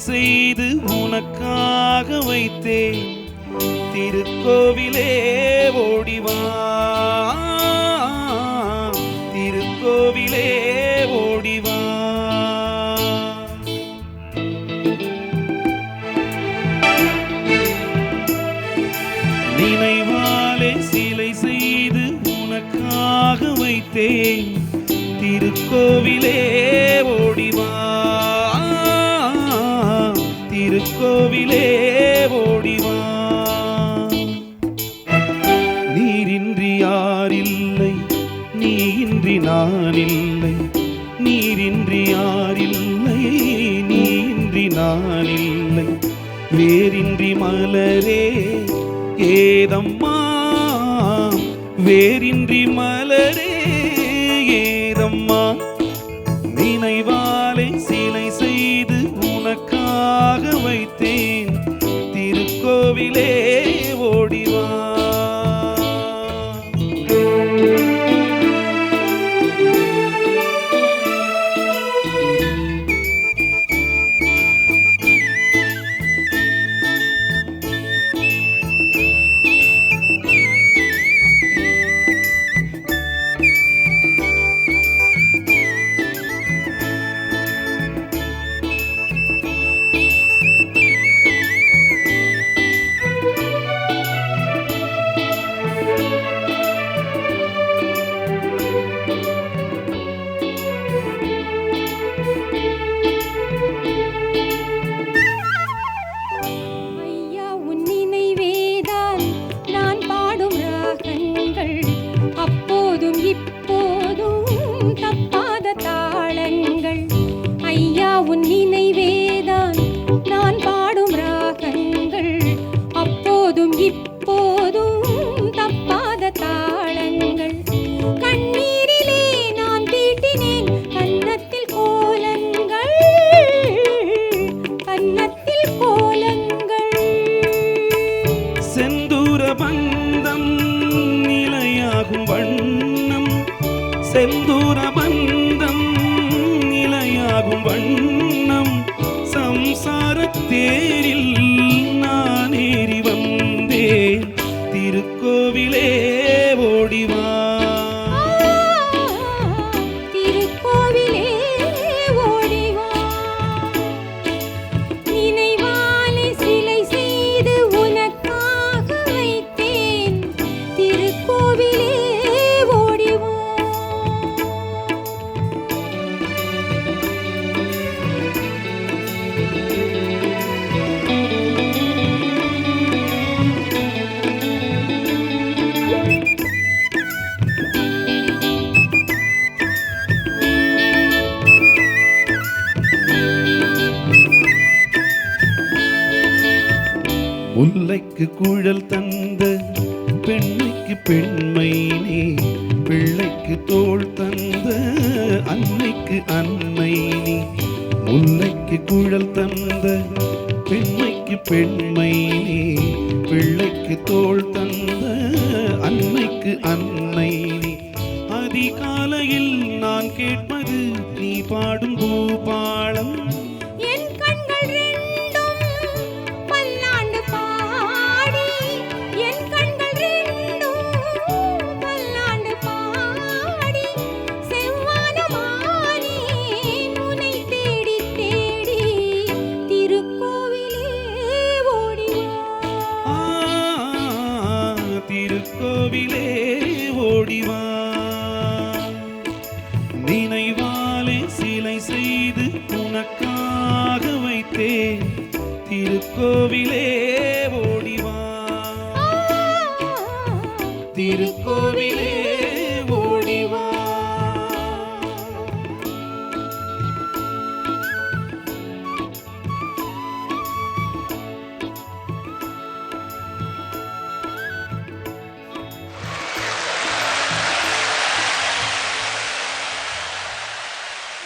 செய்து உனக்காக வைத்தேன் திருக்கோவிலே ஓடிவா திருக்கோவிலே ஓடிவா நினைவாலே சிலை செய்து உனக்காக வைத்தேன் திருக்கோவிலே ஓடிவா திருக்கோவிலே ஓடிவா நீரின்றி யாரில்லை நீயின்றி நான் இல்லை நீரின்றி யாரில்லை நீயின்றி நான் இல்லை வேரின்றி மலரே ஏதம்மா வேரின்றி மலரே ஏதம்மா நினைவாலே சிலை செய்து உனக்காக வைத்தேன் திருக்கோவிலே ஓடிவா செந்தூர பந்தம் நிலையாகும் வண்ணம் சம்சாரத் தேரில் நான் ஏறி வந்தேன் திருக்கோவிலே ஓடிவா முல்லைக்கு குழல் தந்த பெண்மைக்கு பெண்மை நீ பிள்ளைக்கு தோள் தந்த அன்னைக்கு அன்னை நீ முல்லைக்கு குழல் தந்த பெண்மைக்கு பெண்மை நீ பிள்ளைக்கு தோள் தந்த அன்னைக்கு அன்னை நீ அதிகாலையில் நான் கேட்பது நீ பாடும் பூபாளம் திருக்கோவிலே ஓடிவா நினைவாலே சிலை செய்து உனக்காக வைத்தேன் திருக்கோவிலே ஓடி